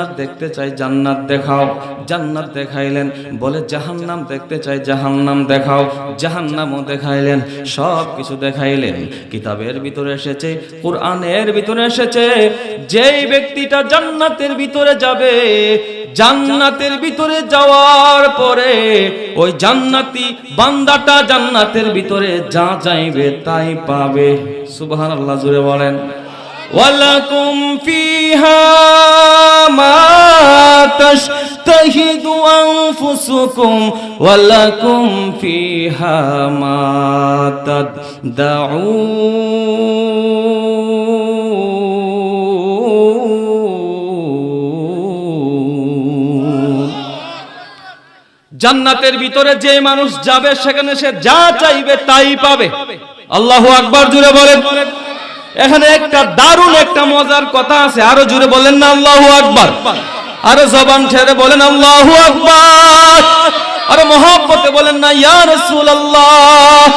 জান্নাত দেখতে চাই, জান্নাত দেখাও। জান্নাত দেখাইলেন। বলে জাহান্নাম দেখতে চাই, জাহান্নাম দেখাও। জাহান্নামও দেখাইলেন, সব কিছু দেখাইলেন। কিতাবের ভিতরে এসেছে, কোরআনের ভিতরে এসেছে, যেই ব্যক্তিটা জান্নাতের ভিতরে যাবে, জান্নাতের ভিতরে যাওয়ার পরে ওই জান্নাতি বান্দাটা জান্নাতের ভিতরে যা চাইবে তাই পাবে। সুবহানাল্লাহ, জোরে বলেন। ওয়ালাকুম ফিহা মা তাশতাহিদু আনফুসুকুম ওয়ালাকুম ফিহা মা তাদউন। জান্নাতের ভিতরে যে মানুষ যাবে সেখানে সে যা চাইবে তাই পাবে। আল্লাহু আকবার, জোরে বলেন। এখানে একটা দারুণ একটা মজার কথা আছে, আরো জোরে বলেন না আল্লাহু আকবার। আরো জবান ছেড়ে বলেন আল্লাহু আকবার। আরো মহব্বতে বলেন না ইয়া রাসূলুল্লাহ।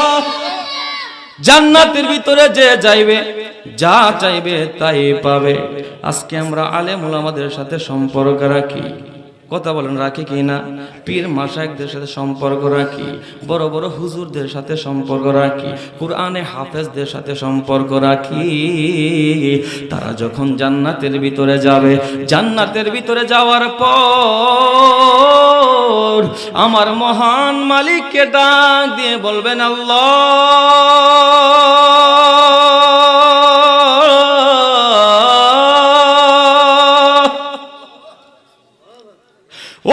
জান্নাতের ভিতরে যে যাইবে, যা চাইবে তাই পাবে। আজকে আমরা আলেম ওলামাদের সাথে সম্পর্ক রাখি, কথা বলেন রাখি কি না? পীর মাশায়েখদের সাথে সম্পর্ক রাখি, বড় বড় হুজুরদের সাথে সম্পর্ক রাখি, কুরআনে হাফেজদের সাথে সম্পর্ক রাখি। তারা যখন জান্নাতের ভিতরে যাবে, জান্নাতের ভিতরে যাওয়ার পর আমার মহান মালিককে ডাক দিয়ে বলবেন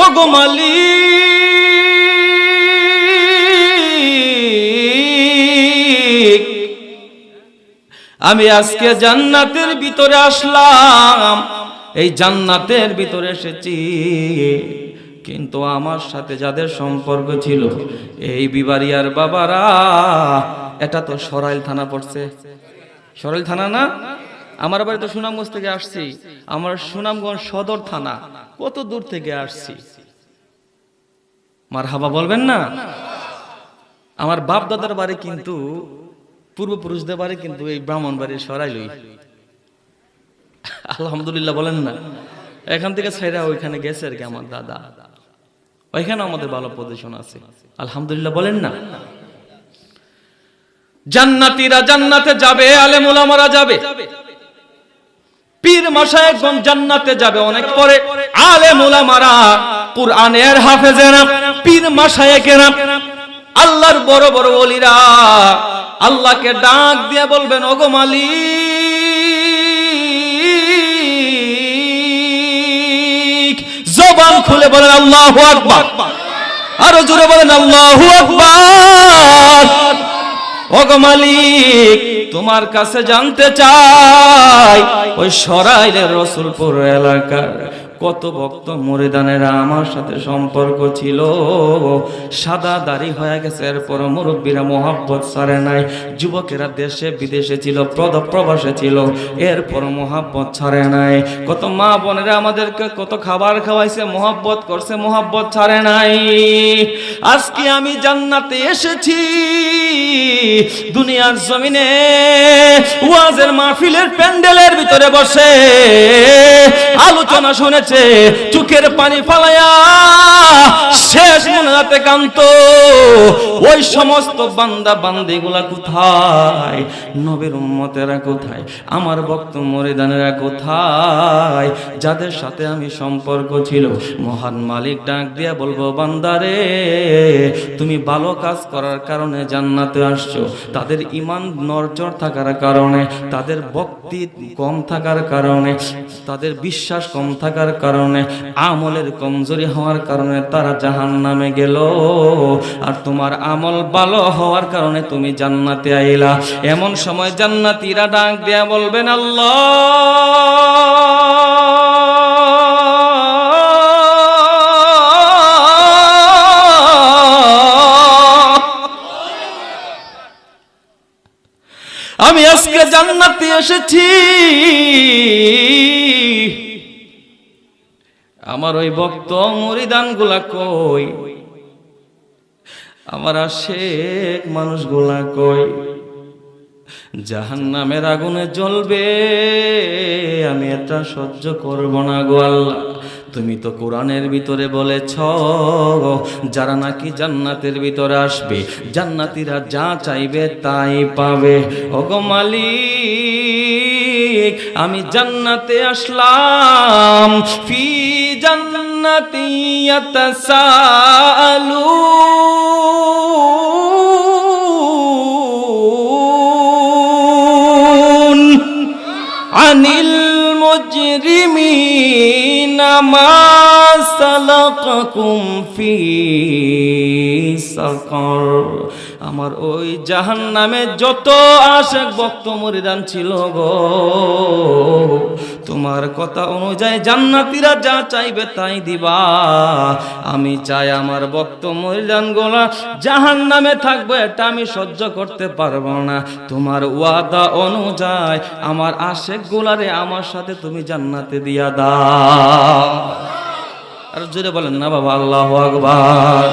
ও গো মালিক, আমি আজকে জান্নাতের ভিতরে আসলাম, এই জান্নাতের ভিতরে এসেছি, কিন্তু আমার সাথে যাদের সম্পর্ক ছিল এই বিবারিয়ার বাবারা, এটা তো সরাইল থানা পড়ছে, সরাইল থানা না? আমার বাড়ি তো সুনামগঞ্জ থেকে আসছি, আমার সুনামগঞ্জ সদর থানা, কত দূর থেকে আসছি। মারহাবা বলবেন না? আমার বাপ দাদার বাড়ি কিন্তু, পূর্বপুরুষদের বাড়ি কিন্তু এই ব্রাহ্মণবাড়ির সরাইলই। আলহামদুলিল্লাহ বলেন না? এখান থেকে ছেড়া ওইখানে গেছে আর কি আমার দাদা, ওইখানে আমাদের ভালো পজিশন আছে, আলহামদুলিল্লাহ বলেন না? জান্নাতীরা জান্নাতে যাবে, আলেম ওলামারা যাবে, পীর মাশায়েখগণ জান্নাতে যাবে অনেক পরে, আলেম ওলামারা, কুরআনের হাফেজেরা, পীর মাশায়েখেরা, আল্লাহর বড় বড় ওলিরা আল্লাহকে ডাক দিয়ে বলবেন ওগো মালিক। জবান খুলে বলেন আল্লাহু আকবার, আরো জোরে বলেন আল্লাহু আকবার। ওগো মালিক, তোমার কাছে জানতে চাই, ওই সরাইলের রসুলপুর এলাকার কত ভক্ত মুরিদানেরা আমার সাথে সম্পর্ক ছিল, সাদা দাড়ি হয়ে গেছে, এরপর মুরব্বীরা মোহাব্বত ছাড়ে নাই, যুবকেরা দেশে বিদেশে ছিল, প্রবাসে ছিল, এরপর মোহাব্বত ছাড়ে নাই, কত মা বোনেরা আমাদেরকে কত খাবার খাওয়াইছে, মোহাব্বত করছে, মোহাব্বত ছাড়ে নাই। আজকে আমি জান্নাতে এসেছি, দুনিয়ার জমিনে ওয়াজের মাহফিলের প্যান্ডেলের ভিতরে বসে আলোচনা শুনেছে, চোখের পানি ফালায়া শেষ মোনাজাতে কান্ত, ওই সমস্ত বান্দা বান্দিগুলা কোথায়? নবীর উম্মতেরা কোথায়? আমার ভক্ত মুরিদানেরা কোথায়? যাদের সাথে আমি সম্পর্ক ছিল, মহান মালিক ডাক দিয়া বলবো বান্দারে, তুমি ভালো কাজ করার কারণে জান্নাতে আসছো, তাদের ঈমান নড়চড় থাকার কারণে, তাদের ভক্তি কম থাকার কারণে, তাদের বিশ্বাস কম থাকার কারণে, আমলের কমজোরি হওয়ার কারণে তারা জাহান্নামে গেল, আর তোমার আমল ভালো হওয়ার কারণে তুমি জান্নাতে আইলা। এমন সময় জান্নাতীরা ডাক দেয়া বলবেন আল্লাহ, আমি আজকে জান্নাতে এসেছি, আমার ওই ভক্ত মুরিদান গুলা কই? আমার আশেক মানুষগুলা কই? জাহান্নামের আগুনে জ্বলবে, আমি এটা সহ্য করব না গো আল্লাহ। তুমি তো কোরআনের ভিতরে বলেছ যারা নাকি জান্নাতের ভিতরে আসবে জান্নাতীরা যা চাইবে তাই পাবে। ওগো মালিক, আমি জান্নাতে আসলাম, ফি জান্নাতি ইয়াতাসাআলুন আনিল মুজরিমিনা মা সালাকাকুম ফি সাকার। আমার ওই জাহান্নামে যত আশিক ভক্ত মুরিদান ছিল গো, তোমার কথা অনুযায়ী জান্নাতীরা যা চাইবে তাই দিবা। আমি চাই আমার ভক্ত মুরিদান গোলা জাহান্নামে থাকবে, এটা আমি সহ্য করতে পারবো না। তোমার ওয়াদা অনুযায়ী আমার আশিক গোলারে আমার সাথে তুমি জান্নাতে দিয়া দাও। আর জোরে বলেন না বাবা, আল্লাহু আকবার।